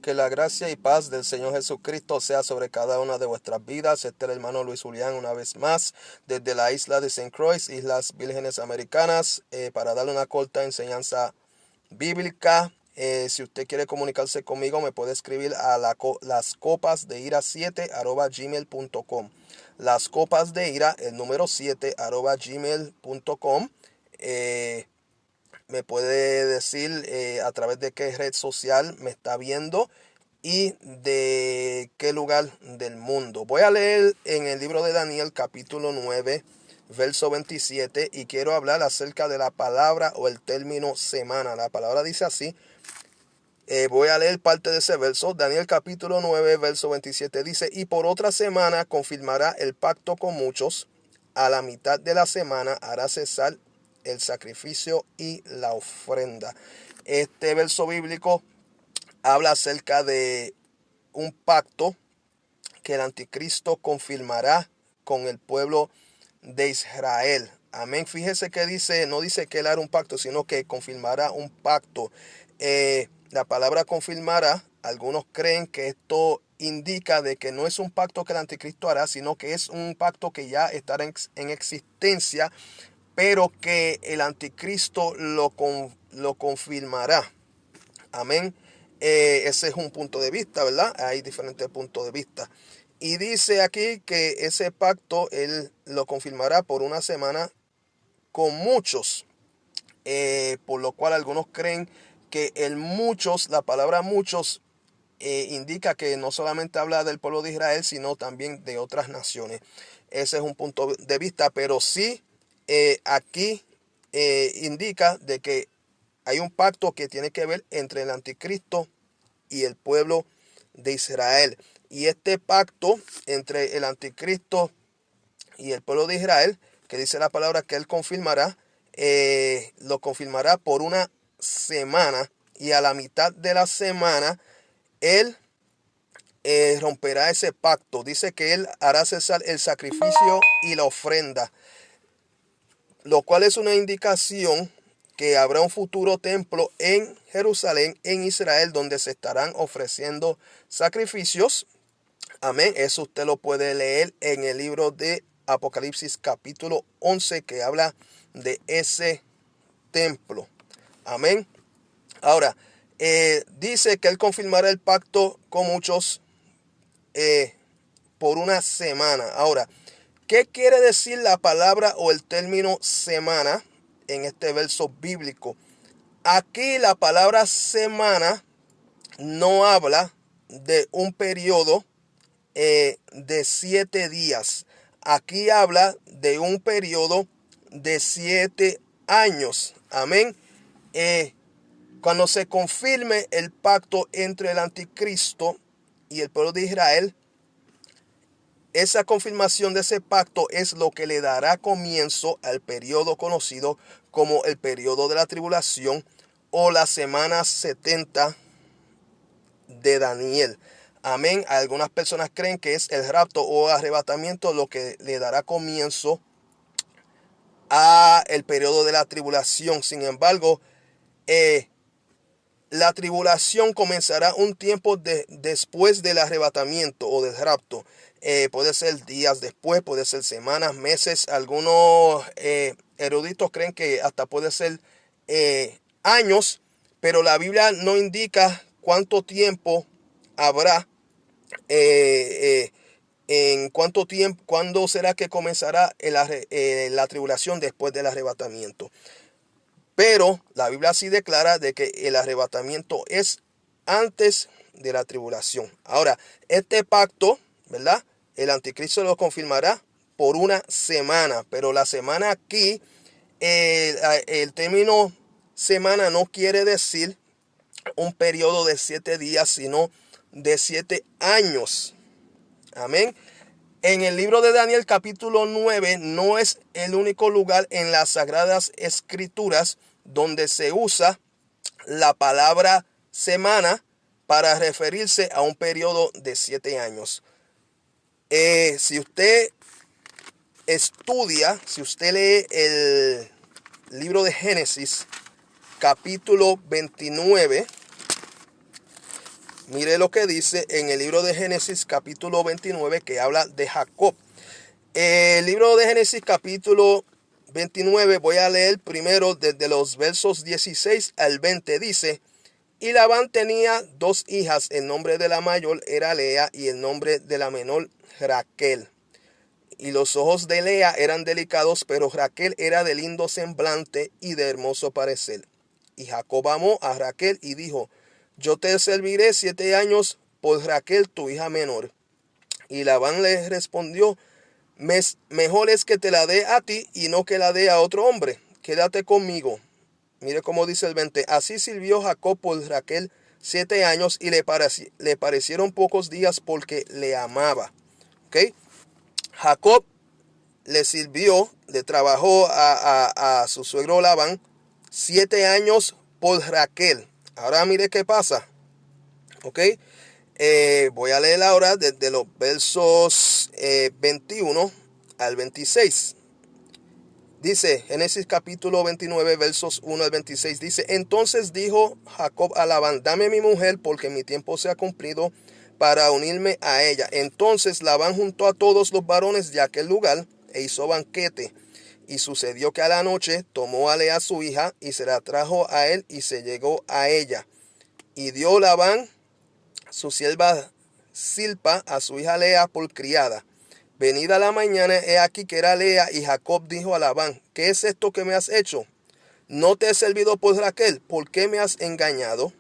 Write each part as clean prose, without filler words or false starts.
Que la gracia y paz del Señor Jesucristo sea sobre cada una de vuestras vidas. Este es el hermano Luis Julián una vez más desde la isla de St. Croix, Islas Vírgenes Americanas, para darle una corta enseñanza bíblica. Si usted quiere comunicarse conmigo, me puede escribir a lascopasdeira7@gmail.com. Las copas de ira, el número 7 @gmail.com. Me puede decir a través de qué red social me está viendo y de qué lugar del mundo. Voy a leer en el libro de Daniel capítulo 9, verso 27, y quiero hablar acerca de la palabra o el término semana. La palabra dice así. Voy a leer parte de ese verso. Daniel capítulo 9, verso 27 dice: y por otra semana confirmará el pacto con muchos. A la mitad de la semana hará cesar el sacrificio y la ofrenda. Este verso bíblico habla acerca de un pacto que el anticristo confirmará con el pueblo de Israel. Amén. Fíjese que dice, no dice que él hará un pacto, sino que confirmará un pacto. La palabra confirmará, algunos creen que esto indica de que no es un pacto que el anticristo hará, sino que es un pacto que ya estará en existencia, pero que el anticristo lo confirmará. Amén. Ese es un punto de vista, ¿verdad? Hay diferentes puntos de vista. Y dice aquí que ese pacto él lo confirmará por una semana con muchos, por lo cual algunos creen que el muchos, la palabra muchos, indica que no solamente habla del pueblo de Israel, sino también de otras naciones. Ese es un punto de vista, pero sí aquí indica de que hay un pacto que tiene que ver entre el anticristo y el pueblo de Israel. Y este pacto entre el anticristo y el pueblo de Israel, que dice la palabra que él confirmará, lo confirmará por una semana, y a la mitad de la semana él romperá ese pacto. Dice que él hará cesar el sacrificio y la ofrenda, lo cual es una indicación que habrá un futuro templo en Jerusalén, en Israel, donde se estarán ofreciendo sacrificios. Amén. Eso usted lo puede leer en el libro de Apocalipsis capítulo 11, que habla de ese templo. Amén. Ahora, dice que él confirmará el pacto con muchos por una semana. Ahora, ¿qué quiere decir la palabra o el término semana en este verso bíblico? Aquí la palabra semana no habla de un periodo de 7 días. Aquí habla de un periodo de 7 años. Amén. Cuando se confirme el pacto entre el anticristo y el pueblo de Israel, esa confirmación de ese pacto es lo que le dará comienzo al periodo conocido como el periodo de la tribulación o las semanas 70 de Daniel. Amén. Algunas personas creen que es el rapto o arrebatamiento lo que le dará comienzo a el periodo de la tribulación. Sin embargo, la tribulación comenzará un tiempo después del arrebatamiento o del rapto. Puede ser días después, puede ser semanas, meses. Algunos eruditos creen que hasta puede ser años, pero la Biblia no indica cuánto tiempo habrá, en cuánto tiempo, cuándo será que comenzará la tribulación después del arrebatamiento. Pero la Biblia sí declara de que el arrebatamiento es antes de la tribulación. Ahora, este pacto, ¿verdad? El anticristo lo confirmará por una semana, pero la semana aquí, el término semana no quiere decir un periodo de 7 días, sino de 7 años. Amén. En el libro de Daniel capítulo 9 no es el único lugar en las Sagradas Escrituras donde se usa la palabra semana para referirse a un periodo de 7 años. Si usted estudia, si usted lee el libro de Génesis capítulo 29, mire lo que dice en el libro de Génesis capítulo 29 que habla de Jacob. El libro de Génesis capítulo 29 voy a leer primero desde los versos 16 al 20. Dice: y Labán tenía dos hijas, el nombre de la mayor era Lea y el nombre de la menor Raquel. Y los ojos de Lea eran delicados, pero Raquel era de lindo semblante y de hermoso parecer. Y Jacob amó a Raquel y dijo: yo te serviré 7 años por Raquel, tu hija menor. Y Labán le respondió: mejor es que te la dé a ti y no que la dé a otro hombre. Quédate conmigo. Mire cómo dice el 20. Así sirvió Jacob por Raquel 7 años y le parecieron pocos días porque le amaba. ¿Ok? Jacob le sirvió, le trabajó a su suegro Labán 7 años por Raquel. Ahora mire qué pasa. ¿Ok? Voy a leer ahora desde los versos 21 al 26. Dice Génesis capítulo 29 versos 1 al 26. Dice: entonces dijo Jacob a Labán: dame mi mujer porque mi tiempo se ha cumplido para unirme a ella. Entonces Labán juntó a todos los varones de aquel lugar e hizo banquete. Y sucedió que a la noche tomó a Lea su hija y se la trajo a él y se llegó a ella. Y dio Labán su sierva Zilpa a su hija Lea por criada. Venida la mañana, he aquí que era Lea, y Jacob dijo a Labán: ¿qué es esto que me has hecho? ¿No te he servido por Raquel? ¿Por qué me has engañado?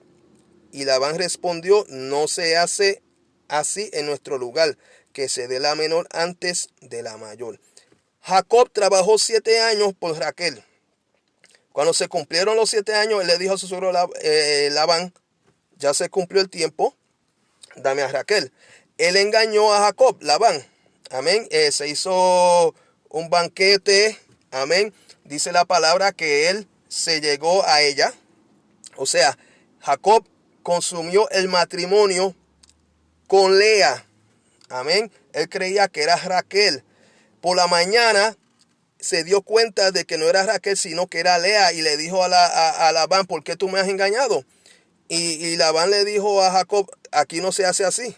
Y Labán respondió: no se hace así en nuestro lugar, que se dé la menor antes de la mayor. Jacob trabajó 7 años por Raquel. Cuando se cumplieron los 7 años, él le dijo a su suegro Labán: ya se cumplió el tiempo, dame a Raquel. Él engañó a Jacob, Labán. Amén. Se hizo un banquete. Amén. Dice la palabra que él se llegó a ella. O sea, Jacob consumió el matrimonio con Lea. Amén. Él creía que era Raquel. Por la mañana se dio cuenta de que no era Raquel, sino que era Lea. Y le dijo a Labán: ¿por qué tú me has engañado? Y Labán le dijo a Jacob: aquí no se hace así,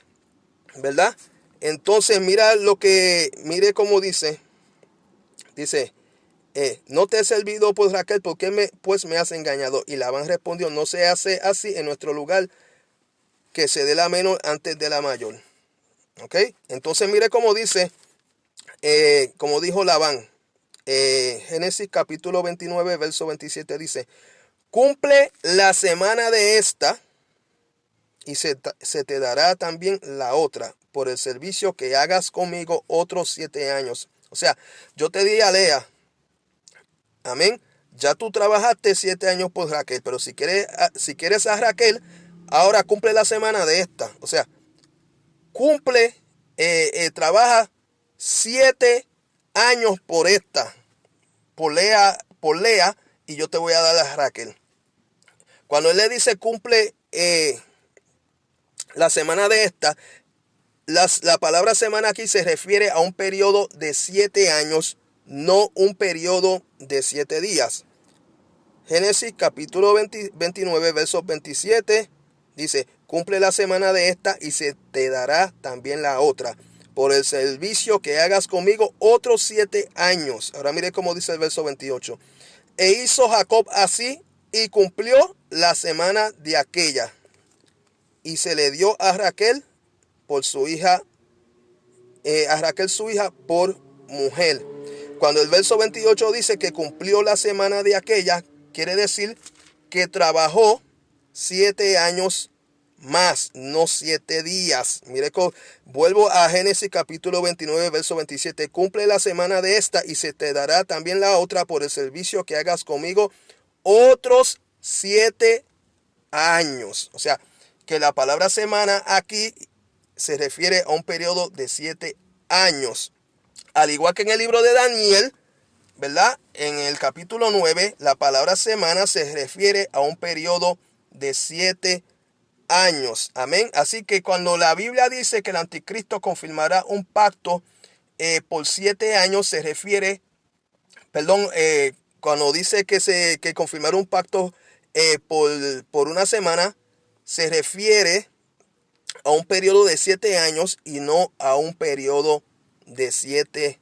¿verdad? Entonces mire cómo dice, no te he servido por Raquel, ¿por qué pues me has engañado? Y Labán respondió: no se hace así en nuestro lugar, que se dé la menor antes de la mayor. ¿Ok? Entonces mire cómo dice, como dijo Labán, Génesis capítulo 29, verso 27 dice: cumple la semana de esta y se te dará también la otra por el servicio que hagas conmigo otros 7 años. O sea, yo te di a Lea, amén, ya tú trabajaste 7 años por Raquel, pero si quieres a Raquel, ahora cumple la semana de esta. O sea, cumple, trabaja 7 años por esta, por Lea, y yo te voy a dar a Raquel. Cuando él le dice cumple la semana de esta, la palabra semana aquí se refiere a un periodo de 7 años, no un periodo de 7 días. Génesis capítulo 29, versos 27, dice: cumple la semana de esta y se te dará también la otra, por el servicio que hagas conmigo otros 7 años. Ahora mire cómo dice el verso 28. E hizo Jacob así y cumplió la semana de aquella. Y se le dio a Raquel por su hija, por mujer. Cuando el verso 28 dice que cumplió la semana de aquella, quiere decir que trabajó 7 años más, no 7 días. Mire, vuelvo a Génesis capítulo 29, verso 27. Cumple la semana de esta y se te dará también la otra por el servicio que hagas conmigo otros 7 años. O sea, que la palabra semana aquí se refiere a un periodo de 7 años. Al igual que en el libro de Daniel, ¿verdad? En el capítulo 9, la palabra semana se refiere a un periodo de 7 años. Amén. Así que cuando la Biblia dice que el anticristo confirmará un pacto por 7 años, se refiere, cuando dice que confirmará un pacto por una semana, se refiere a un periodo de 7 años y no a un periodo de 7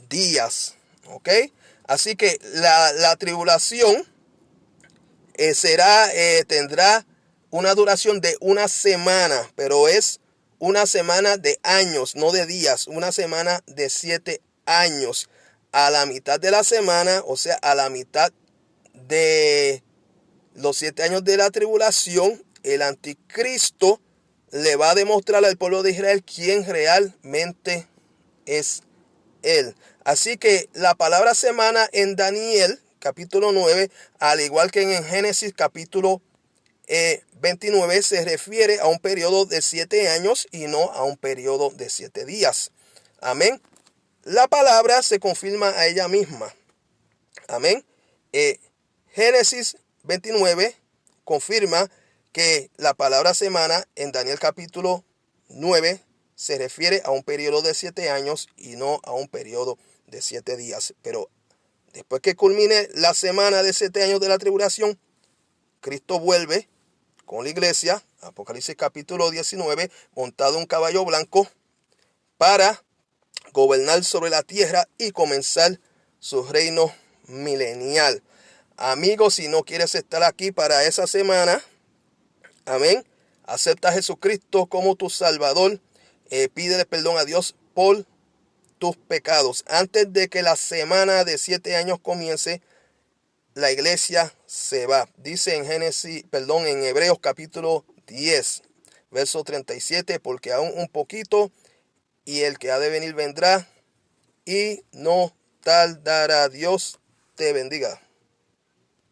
días. ¿Ok? Así que la tribulación tendrá una duración de una semana, pero es una semana de años, no de días, una semana de 7 años. A la mitad de la semana, o sea, a la mitad de los 7 años de la tribulación, el anticristo le va a demostrar al pueblo de Israel quién realmente es él. Así que la palabra semana en Daniel capítulo 9, al igual que en Génesis capítulo 29, se refiere a un periodo de 7 años y no a un periodo de 7 días. Amén. La palabra se confirma a ella misma. Amén. Génesis 29 confirma que la palabra semana en Daniel capítulo 9 se refiere a un periodo de 7 años y no a un periodo de 7 días. Pero después que culmine la semana de 7 años de la tribulación, Cristo vuelve con la iglesia, Apocalipsis capítulo 19, montado en un caballo blanco, para gobernar sobre la tierra y comenzar su reino milenial. Amigos, si no quieres estar aquí para esa semana, amén, acepta a Jesucristo como tu Salvador, pídele perdón a Dios por tus pecados. Antes de que la semana de 7 años comience, la iglesia se va. Dice en Hebreos capítulo 10, verso 37, porque aún un poquito y el que ha de venir vendrá y no tardará. Dios te bendiga.